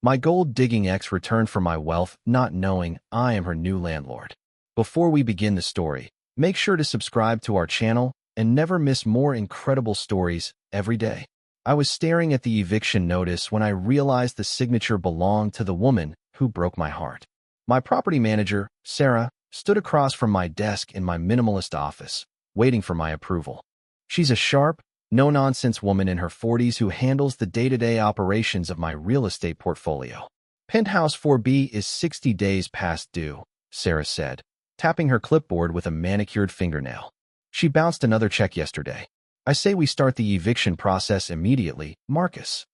My gold-digging ex returned for my wealth, not knowing I am her new landlord. Before we begin the story, make sure to subscribe to our channel and never miss more incredible stories every day. I was staring at the eviction notice when I realized the signature belonged to the woman who broke my heart. My property manager, Sarah, stood across from my desk in my minimalist office, waiting for my approval. She's a sharp, no-nonsense woman in her 40s who handles the day-to-day operations of my real estate portfolio. Penthouse 4B is 60 days past due, Sarah said, tapping her clipboard with a manicured fingernail. She bounced another check yesterday. I say we start the eviction process immediately, Marcus.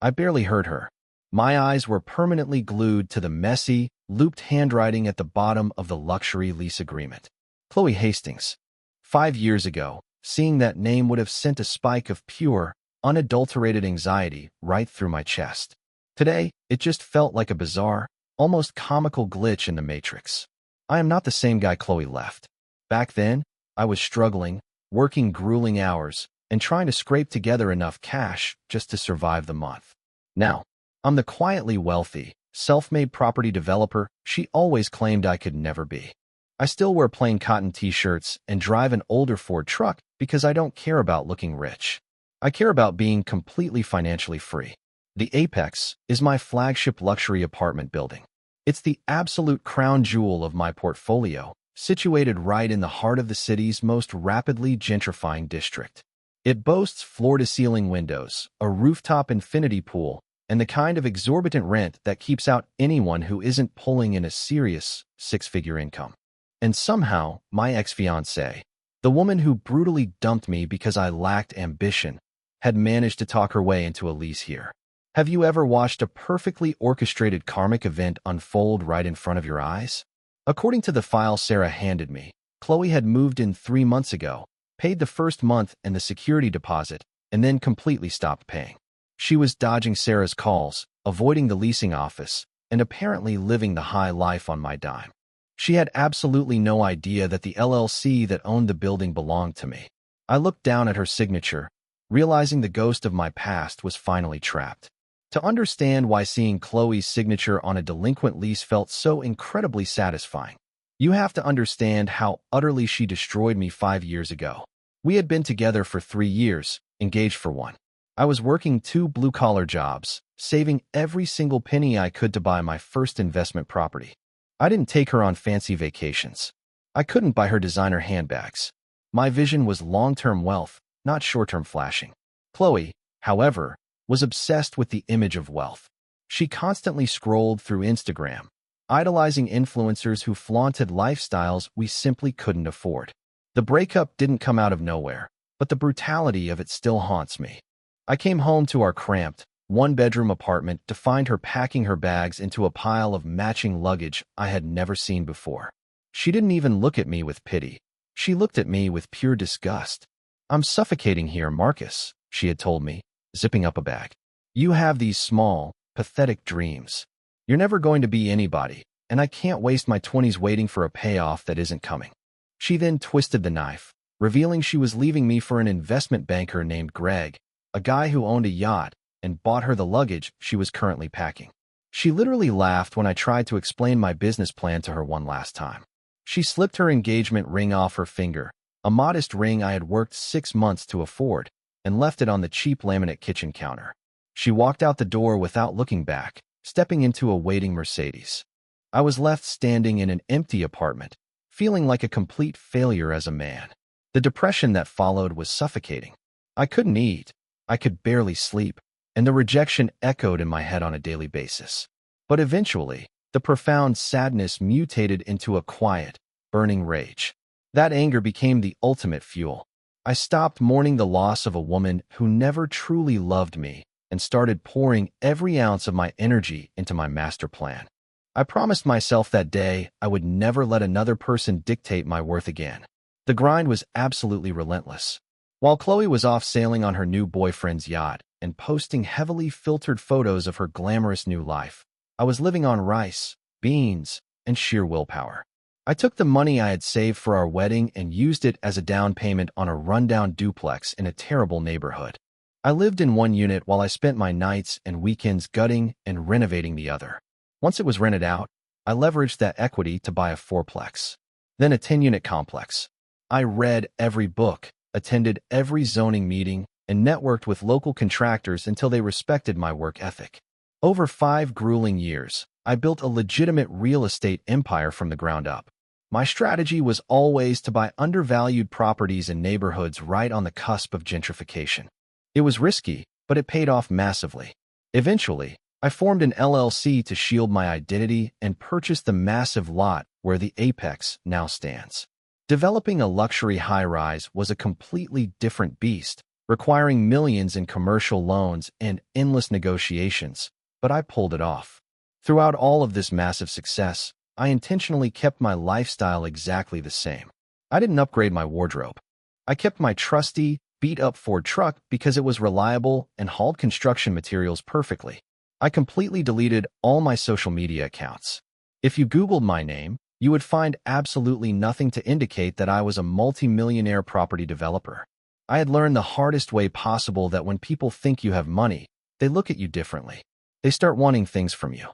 I barely heard her. My eyes were permanently glued to the messy, looped handwriting at the bottom of the luxury lease agreement. Chloe Hastings. 5 years ago, seeing that name would have sent a spike of pure, unadulterated anxiety right through my chest. Today, it just felt like a bizarre, almost comical glitch in the matrix. I am not the same guy Chloe left. Back then, I was struggling, working grueling hours, and trying to scrape together enough cash just to survive the month. Now, I'm the quietly wealthy, self-made property developer she always claimed I could never be. I still wear plain cotton t-shirts and drive an older Ford truck because I don't care about looking rich. I care about being completely financially free. The Apex is my flagship luxury apartment building. It's the absolute crown jewel of my portfolio, situated right in the heart of the city's most rapidly gentrifying district. It boasts floor-to-ceiling windows, a rooftop infinity pool, and the kind of exorbitant rent that keeps out anyone who isn't pulling in a serious six-figure income. And somehow, my ex-fiancée, the woman who brutally dumped me because I lacked ambition, had managed to talk her way into a lease here. Have you ever watched a perfectly orchestrated karmic event unfold right in front of your eyes? According to the file Sarah handed me, Chloe had moved in 3 months ago, paid the first month and the security deposit, and then completely stopped paying. She was dodging Sarah's calls, avoiding the leasing office, and apparently living the high life on my dime. She had absolutely no idea that the LLC that owned the building belonged to me. I looked down at her signature, realizing the ghost of my past was finally trapped. To understand why seeing Chloe's signature on a delinquent lease felt so incredibly satisfying, you have to understand how utterly she destroyed me 5 years ago. We had been together for 3 years, engaged for 1. I was working 2 blue-collar jobs, saving every single penny I could to buy my first investment property. I didn't take her on fancy vacations. I couldn't buy her designer handbags. My vision was long-term wealth, not short-term flashing. Chloe, however, was obsessed with the image of wealth. She constantly scrolled through Instagram, idolizing influencers who flaunted lifestyles we simply couldn't afford. The breakup didn't come out of nowhere, but the brutality of it still haunts me. I came home to our cramped, 1-bedroom apartment to find her packing her bags into a pile of matching luggage I had never seen before. She didn't even look at me with pity. She looked at me with pure disgust. "I'm suffocating here, Marcus," she had told me, zipping up a bag. "You have these small, pathetic dreams. You're never going to be anybody, and I can't waste my 20s waiting for a payoff that isn't coming." She then twisted the knife, revealing she was leaving me for an investment banker named Greg, a guy who owned a yacht and bought her the luggage she was currently packing. She literally laughed when I tried to explain my business plan to her one last time. She slipped her engagement ring off her finger, a modest ring I had worked 6 months to afford, and left it on the cheap laminate kitchen counter. She walked out the door without looking back, stepping into a waiting Mercedes. I was left standing in an empty apartment, feeling like a complete failure as a man. The depression that followed was suffocating. I couldn't eat, I could barely sleep, and the rejection echoed in my head on a daily basis. But eventually, the profound sadness mutated into a quiet, burning rage. That anger became the ultimate fuel. I stopped mourning the loss of a woman who never truly loved me and started pouring every ounce of my energy into my master plan. I promised myself that day I would never let another person dictate my worth again. The grind was absolutely relentless. While Chloe was off sailing on her new boyfriend's yacht and posting heavily filtered photos of her glamorous new life, I was living on rice, beans, and sheer willpower. I took the money I had saved for our wedding and used it as a down payment on a rundown duplex in a terrible neighborhood. I lived in one unit while I spent my nights and weekends gutting and renovating the other. Once it was rented out, I leveraged that equity to buy a fourplex, then a 10-unit complex. I read every book, attended every zoning meeting, and networked with local contractors until they respected my work ethic. Over 5 grueling years, I built a legitimate real estate empire from the ground up. My strategy was always to buy undervalued properties in neighborhoods right on the cusp of gentrification. It was risky, but it paid off massively. Eventually, I formed an LLC to shield my identity and purchased the massive lot where the Apex now stands. Developing a luxury high-rise was a completely different beast, requiring millions in commercial loans and endless negotiations, but I pulled it off. Throughout all of this massive success, I intentionally kept my lifestyle exactly the same. I didn't upgrade my wardrobe. I kept my trusty, beat-up Ford truck because it was reliable and hauled construction materials perfectly. I completely deleted all my social media accounts. If you Googled my name, you would find absolutely nothing to indicate that I was a multi-millionaire property developer. I had learned the hardest way possible that when people think you have money, they look at you differently. They start wanting things from you.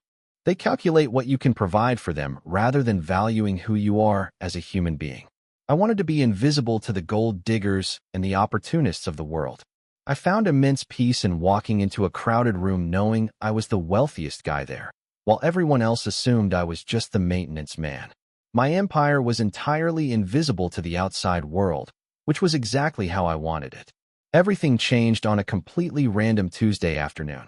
They calculate what you can provide for them rather than valuing who you are as a human being. I wanted to be invisible to the gold diggers and the opportunists of the world. I found immense peace in walking into a crowded room knowing I was the wealthiest guy there, while everyone else assumed I was just the maintenance man. My empire was entirely invisible to the outside world, which was exactly how I wanted it. Everything changed on a completely random Tuesday afternoon.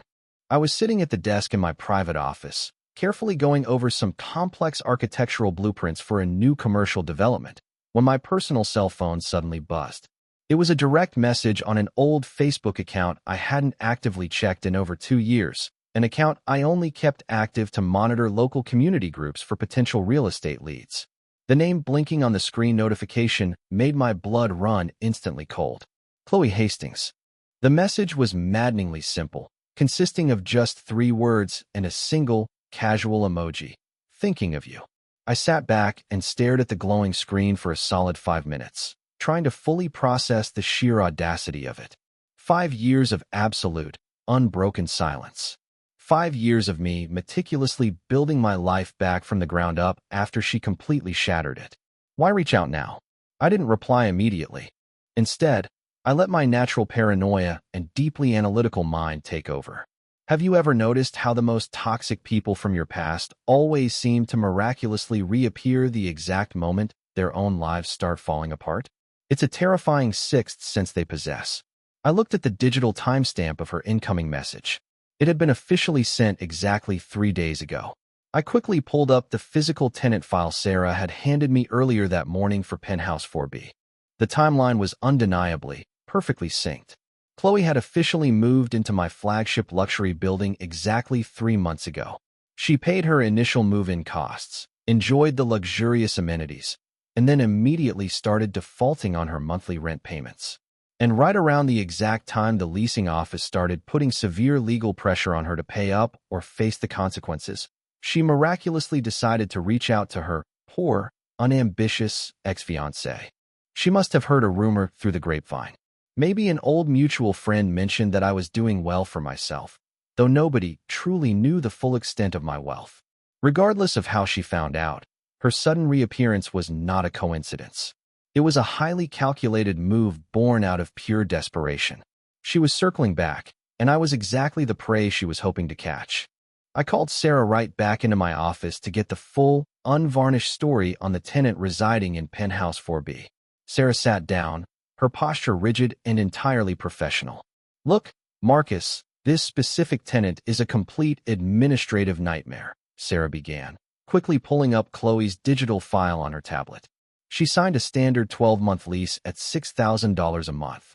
I was sitting at the desk in my private office, carefully going over some complex architectural blueprints for a new commercial development, when my personal cell phone suddenly buzzed. It was a direct message on an old Facebook account I hadn't actively checked in over 2 years, an account I only kept active to monitor local community groups for potential real estate leads. The name blinking on the screen notification made my blood run instantly cold. Chloe Hastings. The message was maddeningly simple, consisting of just 3 words and a single, casual emoji. Thinking of you. I sat back and stared at the glowing screen for a solid 5 minutes, trying to fully process the sheer audacity of it. 5 years of absolute, unbroken silence. 5 years of me meticulously building my life back from the ground up after she completely shattered it. Why reach out now? I didn't reply immediately. Instead, I let my natural paranoia and deeply analytical mind take over. Have you ever noticed how the most toxic people from your past always seem to miraculously reappear the exact moment their own lives start falling apart? It's a terrifying sixth sense they possess. I looked at the digital timestamp of her incoming message. It had been officially sent exactly 3 days ago. I quickly pulled up the physical tenant file Sarah had handed me earlier that morning for Penthouse 4B. The timeline was undeniably, perfectly synced. Chloe had officially moved into my flagship luxury building exactly 3 months ago. She paid her initial move-in costs, enjoyed the luxurious amenities, and then immediately started defaulting on her monthly rent payments. And right around the exact time the leasing office started putting severe legal pressure on her to pay up or face the consequences, she miraculously decided to reach out to her poor, unambitious ex-fiancé. She must have heard a rumor through the grapevine. Maybe an old mutual friend mentioned that I was doing well for myself, though nobody truly knew the full extent of my wealth. Regardless of how she found out, her sudden reappearance was not a coincidence. It was a highly calculated move born out of pure desperation. She was circling back, and I was exactly the prey she was hoping to catch. I called Sarah right back into my office to get the full, unvarnished story on the tenant residing in Penthouse 4B. Sarah sat down, her posture rigid and entirely professional. Look, Marcus, this specific tenant is a complete administrative nightmare, Sarah began, quickly pulling up Chloe's digital file on her tablet. She signed a standard 12-month lease at $6,000 a month.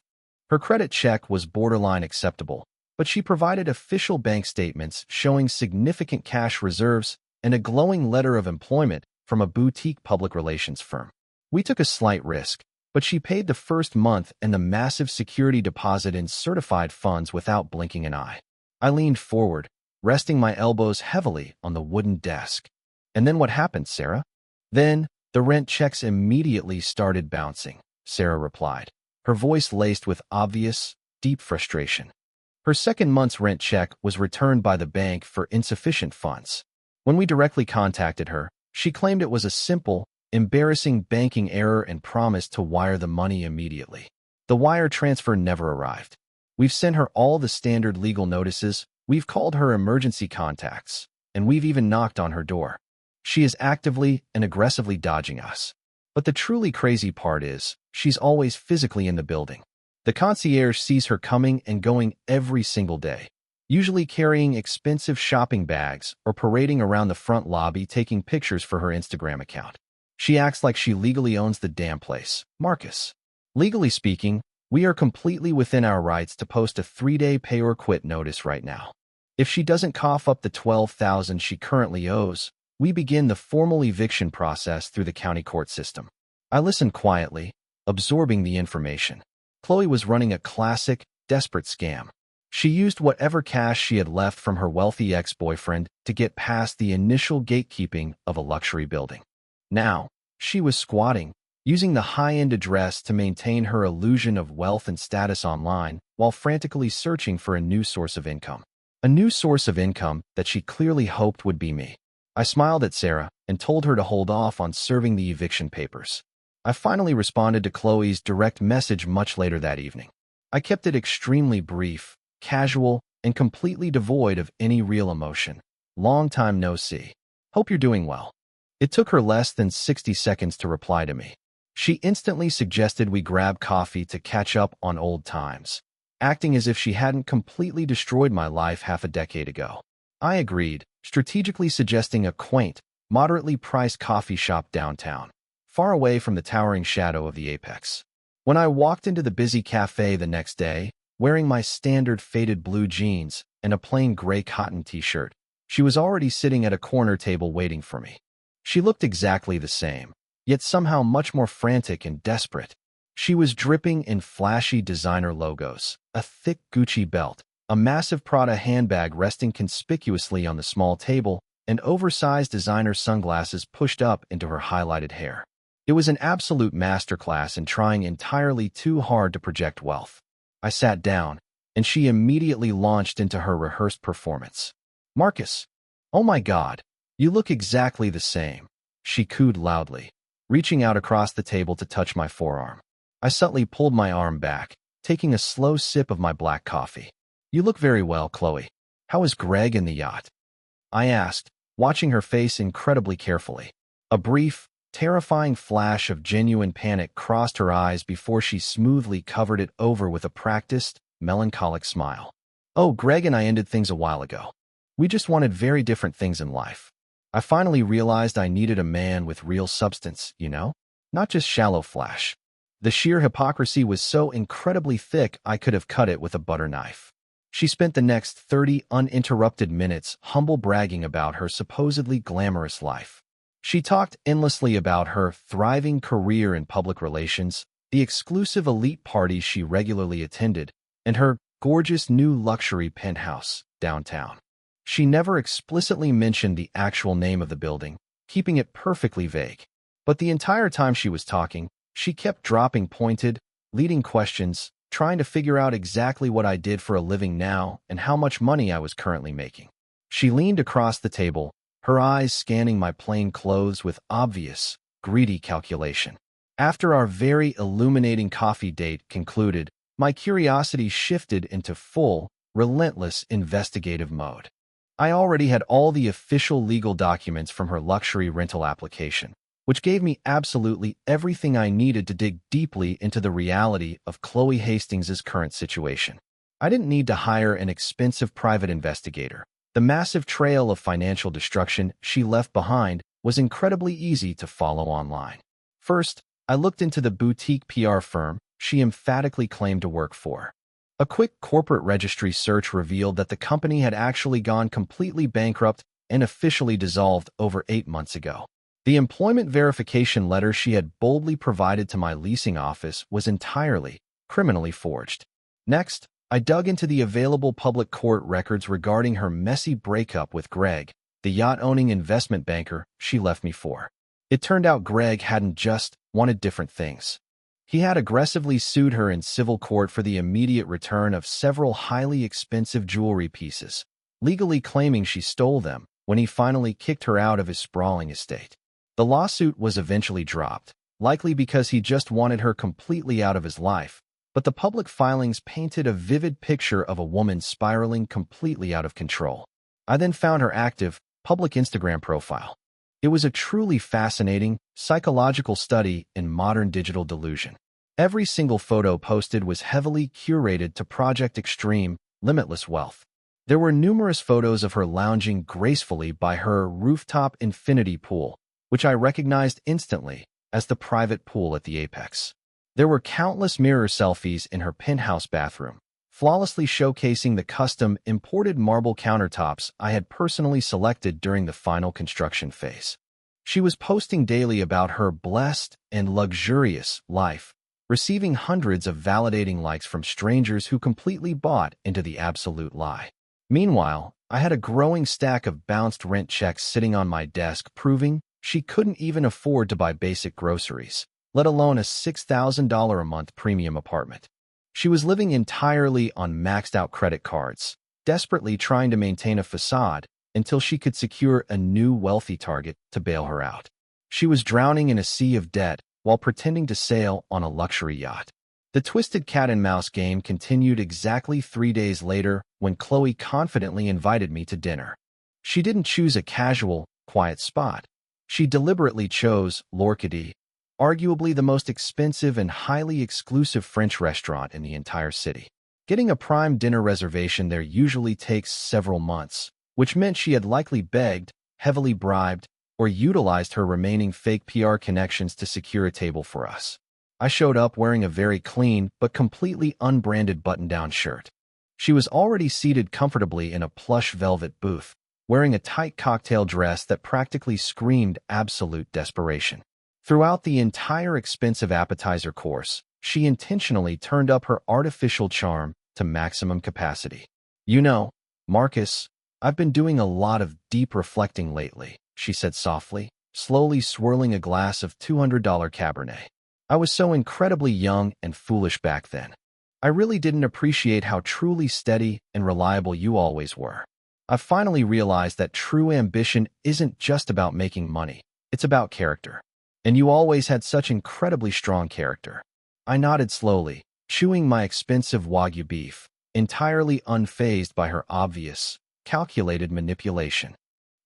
Her credit check was borderline acceptable, but she provided official bank statements showing significant cash reserves and a glowing letter of employment from a boutique public relations firm. We took a slight risk, but she paid the first month and the massive security deposit in certified funds without blinking an eye. I leaned forward, resting my elbows heavily on the wooden desk. And then what happened, Sarah? Then, the rent checks immediately started bouncing, Sarah replied, her voice laced with obvious, deep frustration. Her second month's rent check was returned by the bank for insufficient funds. When we directly contacted her, she claimed it was a simple, embarrassing banking error and promised to wire the money immediately. The wire transfer never arrived. We've sent her all the standard legal notices, we've called her emergency contacts, and we've even knocked on her door. She is actively and aggressively dodging us. But the truly crazy part is, she's always physically in the building. The concierge sees her coming and going every single day, usually carrying expensive shopping bags or parading around the front lobby taking pictures for her Instagram account. She acts like she legally owns the damn place. Marcus. Legally speaking, we are completely within our rights to post a 3-day pay or quit notice right now. If she doesn't cough up the $12,000 she currently owes, we begin the formal eviction process through the county court system. I listened quietly, absorbing the information. Chloe was running a classic, desperate scam. She used whatever cash she had left from her wealthy ex-boyfriend to get past the initial gatekeeping of a luxury building. Now, she was squatting, using the high-end address to maintain her illusion of wealth and status online while frantically searching for a new source of income. A new source of income that she clearly hoped would be me. I smiled at Sarah and told her to hold off on serving the eviction papers. I finally responded to Chloe's direct message much later that evening. I kept it extremely brief, casual, and completely devoid of any real emotion. Long time no see. Hope you're doing well. It took her less than 60 seconds to reply to me. She instantly suggested we grab coffee to catch up on old times, acting as if she hadn't completely destroyed my life half a decade ago. I agreed, strategically suggesting a quaint, moderately priced coffee shop downtown, far away from the towering shadow of the apex. When I walked into the busy cafe the next day, wearing my standard faded blue jeans and a plain gray cotton t-shirt, she was already sitting at a corner table waiting for me. She looked exactly the same, yet somehow much more frantic and desperate. She was dripping in flashy designer logos, a thick Gucci belt, a massive Prada handbag resting conspicuously on the small table, and oversized designer sunglasses pushed up into her highlighted hair. It was an absolute masterclass in trying entirely too hard to project wealth. I sat down, and she immediately launched into her rehearsed performance. "Marcus, oh my God, you look exactly the same," she cooed loudly, reaching out across the table to touch my forearm. I subtly pulled my arm back, taking a slow sip of my black coffee. "You look very well, Chloe. How is Greg and the yacht?" I asked, watching her face incredibly carefully. A brief, terrifying flash of genuine panic crossed her eyes before she smoothly covered it over with a practiced, melancholic smile. "Oh, Greg and I ended things a while ago. We just wanted very different things in life. I finally realized I needed a man with real substance, not just shallow flash. The sheer hypocrisy was so incredibly thick I could have cut it with a butter knife." She spent the next 30 uninterrupted minutes humble bragging about her supposedly glamorous life. She talked endlessly about her thriving career in public relations, the exclusive elite parties she regularly attended, and her gorgeous new luxury penthouse downtown. She never explicitly mentioned the actual name of the building, keeping it perfectly vague. But the entire time she was talking, she kept dropping pointed, leading questions, trying to figure out exactly what I did for a living now and how much money I was currently making. She leaned across the table, her eyes scanning my plain clothes with obvious, greedy calculation. After our very illuminating coffee date concluded, my curiosity shifted into full, relentless investigative mode. I already had all the official legal documents from her luxury rental application, which gave me absolutely everything I needed to dig deeply into the reality of Chloe Hastings's current situation. I didn't need to hire an expensive private investigator. The massive trail of financial destruction she left behind was incredibly easy to follow online. First, I looked into the boutique PR firm she emphatically claimed to work for. A quick corporate registry search revealed that the company had actually gone completely bankrupt and officially dissolved over 8 months ago. The employment verification letter she had boldly provided to my leasing office was entirely criminally forged. Next, I dug into the available public court records regarding her messy breakup with Greg, the yacht-owning investment banker she left me for. It turned out Greg hadn't just wanted different things. He had aggressively sued her in civil court for the immediate return of several highly expensive jewelry pieces, legally claiming she stole them when he finally kicked her out of his sprawling estate. The lawsuit was eventually dropped, likely because he just wanted her completely out of his life, but the public filings painted a vivid picture of a woman spiraling completely out of control. I then found her active, public Instagram profile. It was a truly fascinating, psychological study in modern digital delusion. Every single photo posted was heavily curated to project extreme, limitless wealth. There were numerous photos of her lounging gracefully by her rooftop infinity pool, which I recognized instantly as the private pool at the apex. There were countless mirror selfies in her penthouse bathroom, flawlessly showcasing the custom imported marble countertops I had personally selected during the final construction phase. She was posting daily about her blessed and luxurious life, receiving hundreds of validating likes from strangers who completely bought into the absolute lie. Meanwhile, I had a growing stack of bounced rent checks sitting on my desk proving she couldn't even afford to buy basic groceries, let alone a $6,000 a month premium apartment. She was living entirely on maxed-out credit cards, desperately trying to maintain a facade until she could secure a new wealthy target to bail her out. She was drowning in a sea of debt while pretending to sail on a luxury yacht. The twisted cat-and-mouse game continued exactly 3 days later when Chloe confidently invited me to dinner. She didn't choose a casual, quiet spot. She deliberately chose L'Orchidée, arguably the most expensive and highly exclusive French restaurant in the entire city. Getting a prime dinner reservation there usually takes several months, which meant she had likely begged, heavily bribed, or utilized her remaining fake PR connections to secure a table for us. I showed up wearing a very clean but completely unbranded button-down shirt. She was already seated comfortably in a plush velvet booth, wearing a tight cocktail dress that practically screamed absolute desperation. Throughout the entire expensive appetizer course, she intentionally turned up her artificial charm to maximum capacity. "You know, Marcus, I've been doing a lot of deep reflecting lately," she said softly, slowly swirling a glass of $200 Cabernet. "I was so incredibly young and foolish back then. I really didn't appreciate how truly steady and reliable you always were. I've finally realized that true ambition isn't just about making money, it's about character. And you always had such incredibly strong character." I nodded slowly, chewing my expensive Wagyu beef, entirely unfazed by her obvious, calculated manipulation.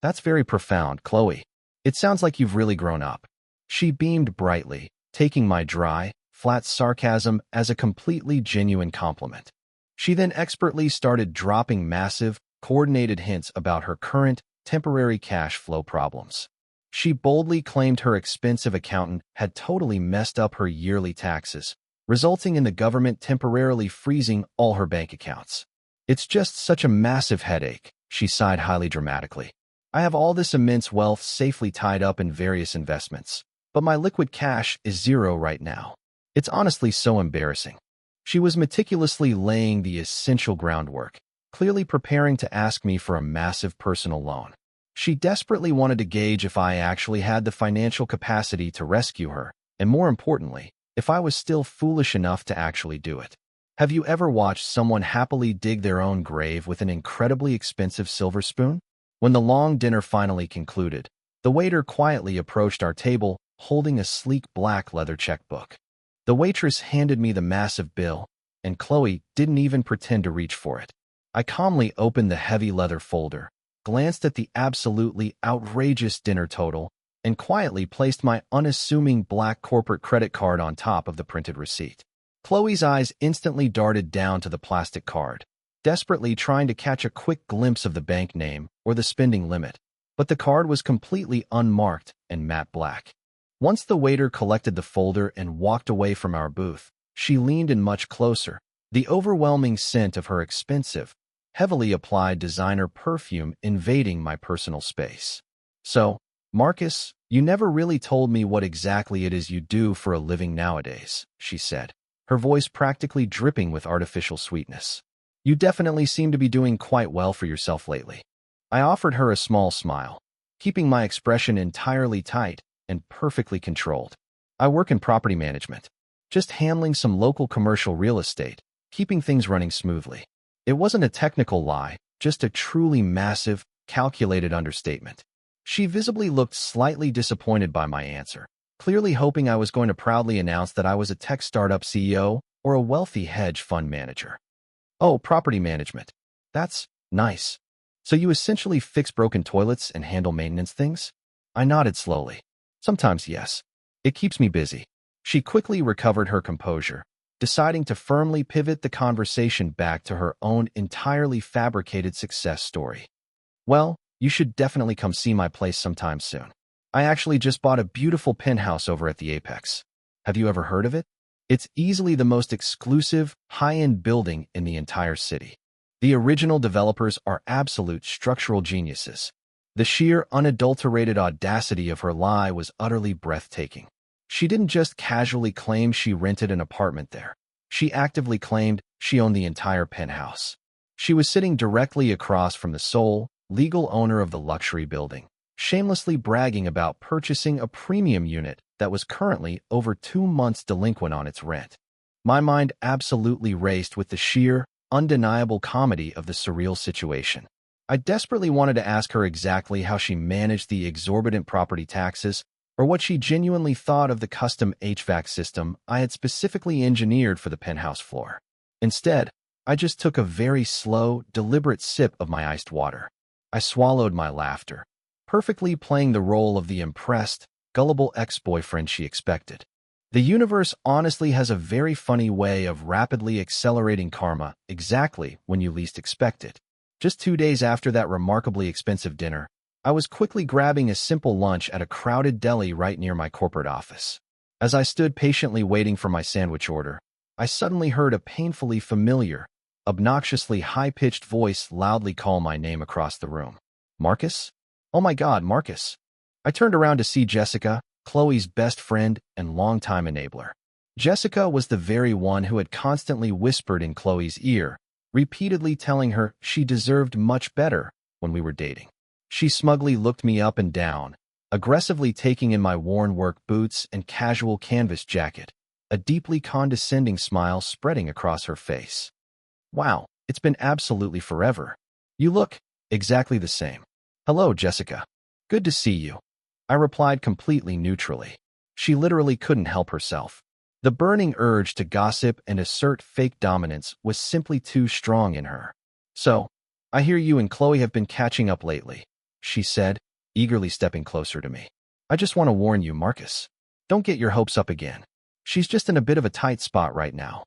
"That's very profound, Chloe. It sounds like you've really grown up." She beamed brightly, taking my dry, flat sarcasm as a completely genuine compliment. She then expertly started dropping massive, coordinated hints about her current, temporary cash flow problems. She boldly claimed her expensive accountant had totally messed up her yearly taxes, resulting in the government temporarily freezing all her bank accounts. "It's just such a massive headache," she sighed highly dramatically. "I have all this immense wealth safely tied up in various investments, but my liquid cash is zero right now. It's honestly so embarrassing." She was meticulously laying the essential groundwork, clearly preparing to ask me for a massive personal loan. She desperately wanted to gauge if I actually had the financial capacity to rescue her, and more importantly, if I was still foolish enough to actually do it. Have you ever watched someone happily dig their own grave with an incredibly expensive silver spoon? When the long dinner finally concluded, the waiter quietly approached our table, holding a sleek black leather checkbook. The waitress handed me the massive bill, and Chloe didn't even pretend to reach for it. I calmly opened the heavy leather folder, glanced at the absolutely outrageous dinner total, and quietly placed my unassuming black corporate credit card on top of the printed receipt. Chloe's eyes instantly darted down to the plastic card, desperately trying to catch a quick glimpse of the bank name or the spending limit, but the card was completely unmarked and matte black. Once the waiter collected the folder and walked away from our booth, she leaned in much closer, the overwhelming scent of her expensive, heavily applied designer perfume invading my personal space. "So, Marcus, you never really told me what exactly it is you do for a living nowadays," she said, her voice practically dripping with artificial sweetness. "You definitely seem to be doing quite well for yourself lately." I offered her a small smile, keeping my expression entirely tight and perfectly controlled. "I work in property management." just handling some local commercial real estate, keeping things running smoothly. It wasn't a technical lie, just a truly massive, calculated understatement. She visibly looked slightly disappointed by my answer, clearly hoping I was going to proudly announce that I was a tech startup CEO or a wealthy hedge fund manager. Oh, property management. That's nice. So you essentially fix broken toilets and handle maintenance things? I nodded slowly. Sometimes, yes. It keeps me busy. She quickly recovered her composure, deciding to firmly pivot the conversation back to her own entirely fabricated success story. Well, you should definitely come see my place sometime soon. I actually just bought a beautiful penthouse over at the Apex. Have you ever heard of it? It's easily the most exclusive, high-end building in the entire city. The original developers are absolute structural geniuses. The sheer, unadulterated audacity of her lie was utterly breathtaking. She didn't just casually claim she rented an apartment there. She actively claimed she owned the entire penthouse. She was sitting directly across from the sole, legal owner of the luxury building, shamelessly bragging about purchasing a premium unit that was currently over 2 months delinquent on its rent. My mind absolutely raced with the sheer, undeniable comedy of the surreal situation. I desperately wanted to ask her exactly how she managed the exorbitant property taxes or what she genuinely thought of the custom HVAC system I had specifically engineered for the penthouse floor. Instead, I just took a very slow, deliberate sip of my iced water. I swallowed my laughter, perfectly playing the role of the impressed, gullible ex-boyfriend she expected. The universe honestly has a very funny way of rapidly accelerating karma exactly when you least expect it. Just 2 days after that remarkably expensive dinner, I was quickly grabbing a simple lunch at a crowded deli right near my corporate office. As I stood patiently waiting for my sandwich order, I suddenly heard a painfully familiar, obnoxiously high-pitched voice loudly call my name across the room. Marcus? Oh my God, Marcus. I turned around to see Jessica, Chloe's best friend and longtime enabler. Jessica was the very one who had constantly whispered in Chloe's ear, repeatedly telling her she deserved much better when we were dating. She smugly looked me up and down, aggressively taking in my worn work boots and casual canvas jacket, a deeply condescending smile spreading across her face. Wow, it's been absolutely forever. You look exactly the same. Hello, Jessica. Good to see you. I replied completely neutrally. She literally couldn't help herself. The burning urge to gossip and assert fake dominance was simply too strong in her. So, I hear you and Chloe have been catching up lately, she said, eagerly stepping closer to me. I just want to warn you, Marcus. Don't get your hopes up again. She's just in a bit of a tight spot right now.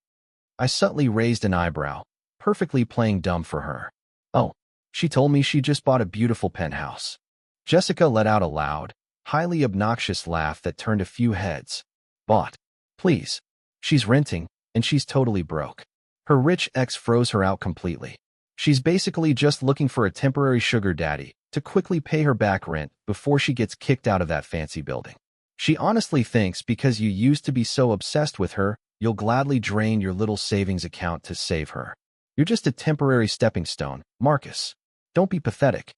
I subtly raised an eyebrow, perfectly playing dumb for her. Oh, she told me she just bought a beautiful penthouse. Jessica let out a loud, highly obnoxious laugh that turned a few heads. Bought. Please. She's renting, and she's totally broke. Her rich ex froze her out completely. She's basically just looking for a temporary sugar daddy to quickly pay her back rent before she gets kicked out of that fancy building. She honestly thinks because you used to be so obsessed with her, you'll gladly drain your little savings account to save her. You're just a temporary stepping stone, Marcus. Don't be pathetic.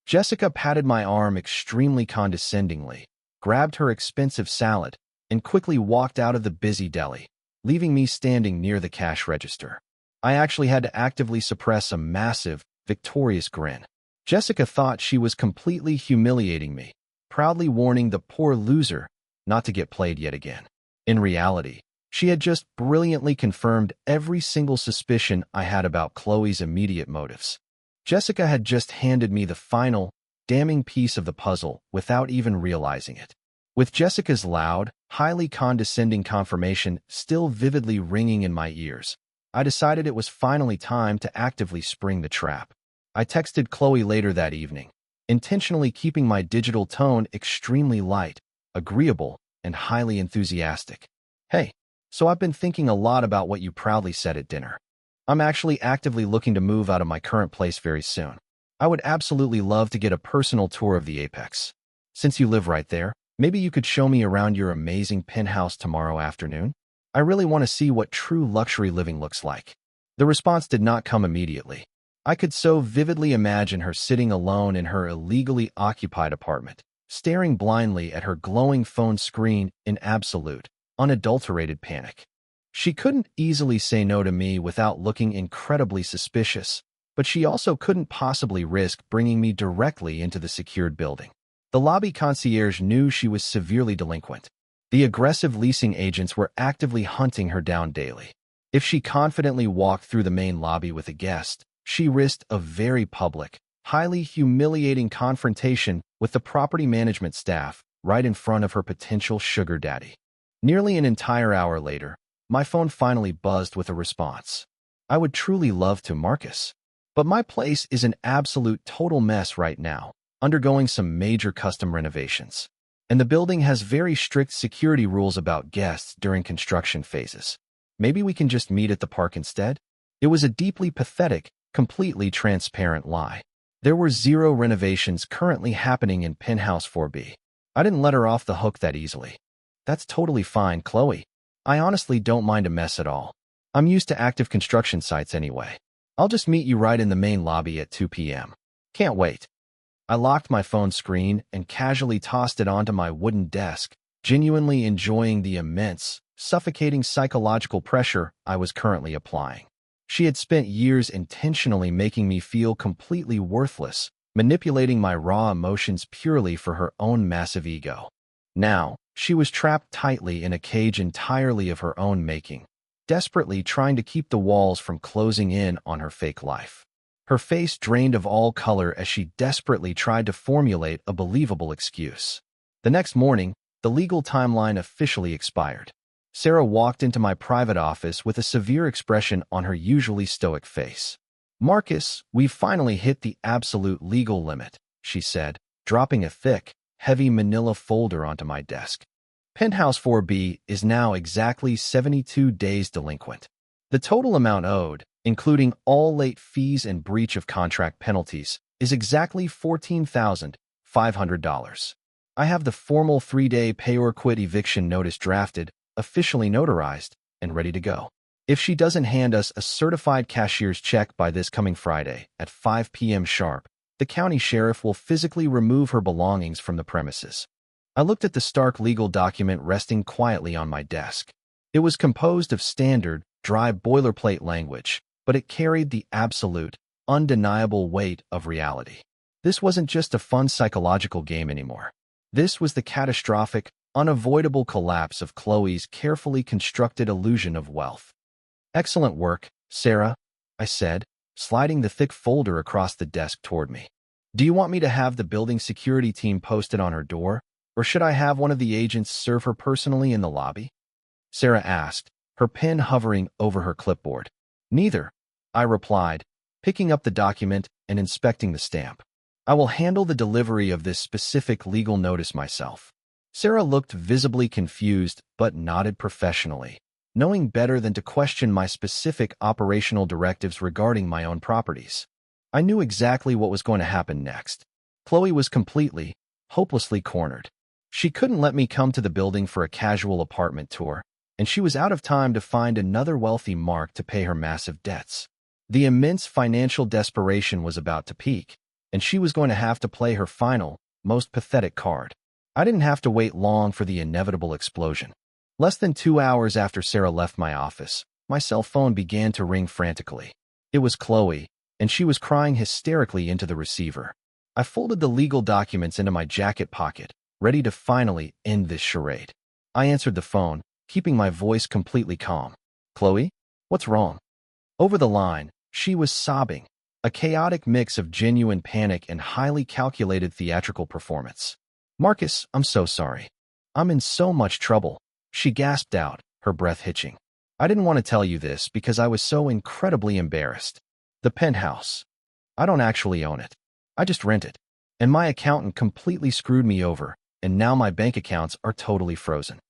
Jessica patted my arm extremely condescendingly, grabbed her expensive salad, and quickly walked out of the busy deli, leaving me standing near the cash register. I actually had to actively suppress a massive, victorious grin. Jessica thought she was completely humiliating me, proudly warning the poor loser not to get played yet again. In reality, she had just brilliantly confirmed every single suspicion I had about Chloe's immediate motives. Jessica had just handed me the final, damning piece of the puzzle without even realizing it. With Jessica's loud, highly condescending confirmation still vividly ringing in my ears, I decided it was finally time to actively spring the trap. I texted Chloe later that evening, intentionally keeping my digital tone extremely light, agreeable, and highly enthusiastic. Hey, so I've been thinking a lot about what you proudly said at dinner. I'm actually actively looking to move out of my current place very soon. I would absolutely love to get a personal tour of the Apex. Since you live right there, maybe you could show me around your amazing penthouse tomorrow afternoon? I really want to see what true luxury living looks like. The response did not come immediately. I could so vividly imagine her sitting alone in her illegally occupied apartment, staring blindly at her glowing phone screen in absolute, unadulterated panic. She couldn't easily say no to me without looking incredibly suspicious, but she also couldn't possibly risk bringing me directly into the secured building. The lobby concierge knew she was severely delinquent. The aggressive leasing agents were actively hunting her down daily. If she confidently walked through the main lobby with a guest, she risked a very public, highly humiliating confrontation with the property management staff right in front of her potential sugar daddy. Nearly an entire hour later, my phone finally buzzed with a response. I would truly love to, Marcus. But my place is an absolute total mess right now, undergoing some major custom renovations. And the building has very strict security rules about guests during construction phases. Maybe we can just meet at the park instead? It was a deeply pathetic, completely transparent lie. There were 0 renovations currently happening in Penthouse 4B. I didn't let her off the hook that easily. That's totally fine, Chloe. I honestly don't mind a mess at all. I'm used to active construction sites anyway. I'll just meet you right in the main lobby at 2 p.m. Can't wait. I locked my phone screen and casually tossed it onto my wooden desk, genuinely enjoying the immense, suffocating psychological pressure I was currently applying. She had spent years intentionally making me feel completely worthless, manipulating my raw emotions purely for her own massive ego. Now, she was trapped tightly in a cage entirely of her own making, desperately trying to keep the walls from closing in on her fake life. Her face drained of all color as she desperately tried to formulate a believable excuse. The next morning, the legal timeline officially expired. Sarah walked into my private office with a severe expression on her usually stoic face. "Marcus, we've finally hit the absolute legal limit," she said, dropping a thick, heavy manila folder onto my desk. Penthouse 4B is now exactly 72 days delinquent. The total amount owed, including all late fees and breach of contract penalties, is exactly $14,500. I have the formal 3-day pay or quit eviction notice drafted, officially notarized, and ready to go. If she doesn't hand us a certified cashier's check by this coming Friday at 5 p.m. sharp, the county sheriff will physically remove her belongings from the premises. I looked at the stark legal document resting quietly on my desk. It was composed of standard, dry boilerplate language, but it carried the absolute, undeniable weight of reality. This wasn't just a fun psychological game anymore. This was the catastrophic, unavoidable collapse of Chloe's carefully constructed illusion of wealth. "Excellent work, Sarah," I said, sliding the thick folder across the desk toward me. "Do you want me to have the building security team posted on her door, or should I have one of the agents serve her personally in the lobby?" Sarah asked, her pen hovering over her clipboard. "Neither," I replied, picking up the document and inspecting the stamp. "I will handle the delivery of this specific legal notice myself." Sarah looked visibly confused but nodded professionally, knowing better than to question my specific operational directives regarding my own properties. I knew exactly what was going to happen next. Chloe was completely, hopelessly cornered. She couldn't let me come to the building for a casual apartment tour, and she was out of time to find another wealthy mark to pay her massive debts. The immense financial desperation was about to peak, and she was going to have to play her final, most pathetic card. I didn't have to wait long for the inevitable explosion. Less than 2 hours after Sarah left my office, my cell phone began to ring frantically. It was Chloe, and she was crying hysterically into the receiver. I folded the legal documents into my jacket pocket, ready to finally end this charade. I answered the phone, keeping my voice completely calm. "Chloe, what's wrong?" Over the line, she was sobbing, a chaotic mix of genuine panic and highly calculated theatrical performance. "Marcus, I'm so sorry. I'm in so much trouble," she gasped out, her breath hitching. "I didn't want to tell you this because I was so incredibly embarrassed. The penthouse. I don't actually own it. I just rent it. And my accountant completely screwed me over, and now my bank accounts are totally frozen."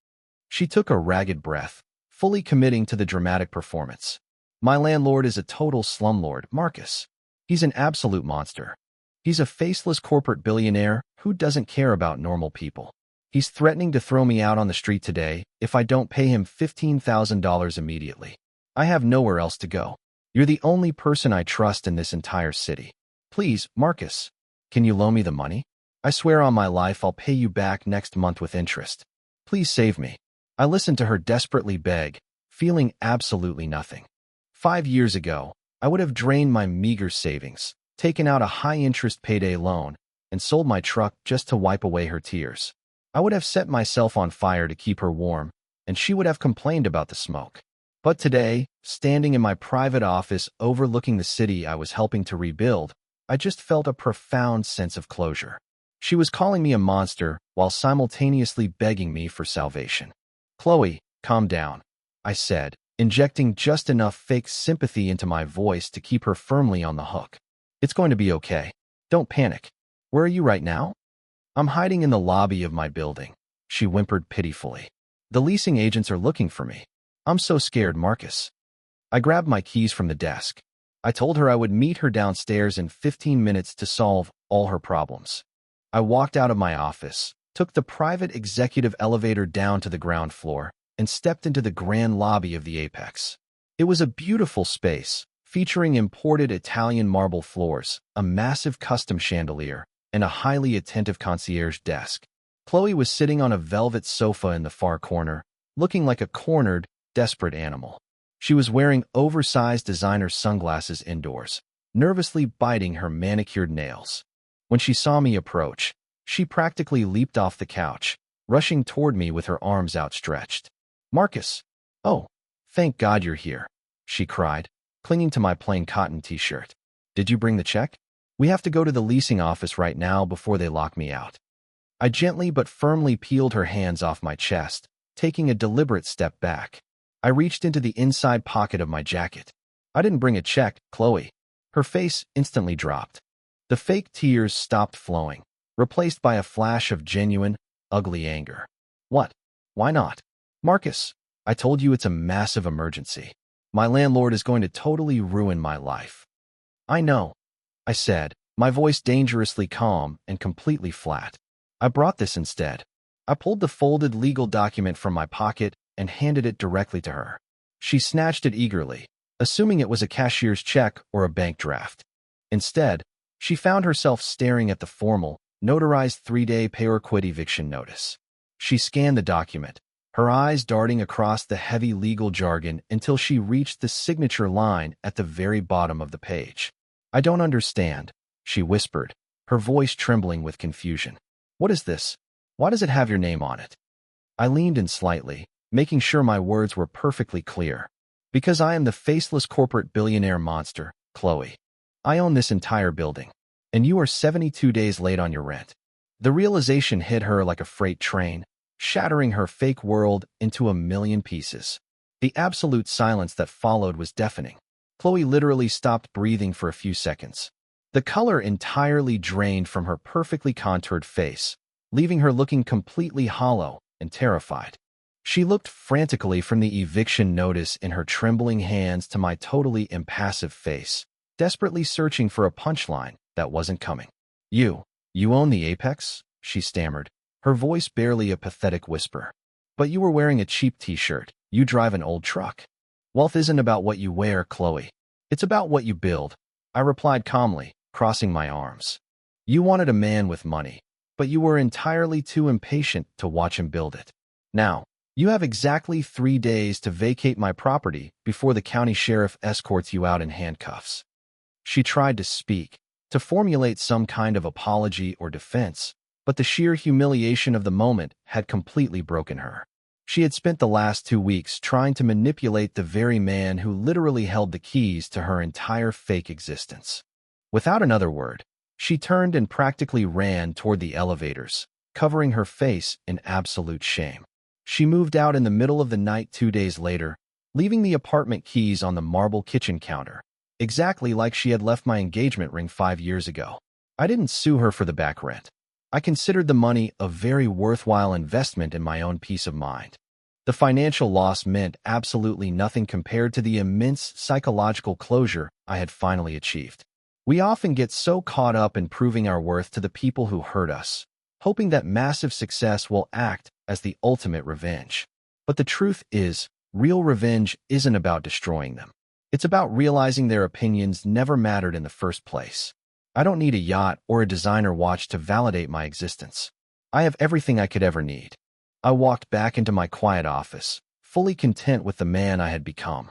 She took a ragged breath, fully committing to the dramatic performance. "My landlord is a total slumlord, Marcus. He's an absolute monster. He's a faceless corporate billionaire who doesn't care about normal people. He's threatening to throw me out on the street today if I don't pay him $15,000 immediately. I have nowhere else to go. You're the only person I trust in this entire city. Please, Marcus, can you loan me the money? I swear on my life I'll pay you back next month with interest. Please save me." I listened to her desperately beg, feeling absolutely nothing. 5 years ago, I would have drained my meager savings, taken out a high-interest payday loan, and sold my truck just to wipe away her tears. I would have set myself on fire to keep her warm, and she would have complained about the smoke. But today, standing in my private office overlooking the city I was helping to rebuild, I just felt a profound sense of closure. She was calling me a monster while simultaneously begging me for salvation. "Chloe, calm down," I said, injecting just enough fake sympathy into my voice to keep her firmly on the hook. "It's going to be okay. Don't panic. Where are you right now?" "I'm hiding in the lobby of my building," she whimpered pitifully. "The leasing agents are looking for me. I'm so scared, Marcus." I grabbed my keys from the desk. I told her I would meet her downstairs in 15 minutes to solve all her problems. I walked out of my office, took the private executive elevator down to the ground floor, and stepped into the grand lobby of the Apex. It was a beautiful space, featuring imported Italian marble floors, a massive custom chandelier, and a highly attentive concierge desk. Chloe was sitting on a velvet sofa in the far corner, looking like a cornered, desperate animal. She was wearing oversized designer sunglasses indoors, nervously biting her manicured nails. When she saw me approach, she practically leaped off the couch, rushing toward me with her arms outstretched. "Marcus! Oh, thank God you're here," she cried, clinging to my plain cotton t-shirt. "Did you bring the check? We have to go to the leasing office right now before they lock me out." I gently but firmly peeled her hands off my chest, taking a deliberate step back. I reached into the inside pocket of my jacket. "I didn't bring a check, Chloe." Her face instantly dropped. The fake tears stopped flowing, replaced by a flash of genuine, ugly anger. "What? Why not?" "Marcus, I told you it's a massive emergency. My landlord is going to totally ruin my life." "I know," I said, my voice dangerously calm and completely flat. "I brought this instead." I pulled the folded legal document from my pocket and handed it directly to her. She snatched it eagerly, assuming it was a cashier's check or a bank draft. Instead, she found herself staring at the formal, notarized 3-day pay-or-quit eviction notice. She scanned the document, her eyes darting across the heavy legal jargon until she reached the signature line at the very bottom of the page. "I don't understand," she whispered, her voice trembling with confusion. "What is this? Why does it have your name on it?" I leaned in slightly, making sure my words were perfectly clear. "Because I am the faceless corporate billionaire monster, Chloe. I own this entire building, and you are 72 days late on your rent." The realization hit her like a freight train, shattering her fake world into a million pieces. The absolute silence that followed was deafening. Chloe literally stopped breathing for a few seconds. The color entirely drained from her perfectly contoured face, leaving her looking completely hollow and terrified. She looked frantically from the eviction notice in her trembling hands to my totally impassive face, desperately searching for a punchline that wasn't coming. You own the Apex?" she stammered, her voice barely a pathetic whisper. "But you were wearing a cheap t-shirt. You drive an old truck." "Wealth isn't about what you wear, Chloe. It's about what you build," I replied calmly, crossing my arms. "You wanted a man with money, but you were entirely too impatient to watch him build it. Now, you have exactly 3 days to vacate my property before the county sheriff escorts you out in handcuffs." She tried to speak, to formulate some kind of apology or defense, but the sheer humiliation of the moment had completely broken her. She had spent the last 2 weeks trying to manipulate the very man who literally held the keys to her entire fake existence. Without another word, she turned and practically ran toward the elevators, covering her face in absolute shame. She moved out in the middle of the night 2 days later, leaving the apartment keys on the marble kitchen counter, exactly like she had left my engagement ring 5 years ago. I didn't sue her for the back rent. I considered the money a very worthwhile investment in my own peace of mind. The financial loss meant absolutely nothing compared to the immense psychological closure I had finally achieved. We often get so caught up in proving our worth to the people who hurt us, hoping that massive success will act as the ultimate revenge. But the truth is, real revenge isn't about destroying them. It's about realizing their opinions never mattered in the first place. I don't need a yacht or a designer watch to validate my existence. I have everything I could ever need. I walked back into my quiet office, fully content with the man I had become.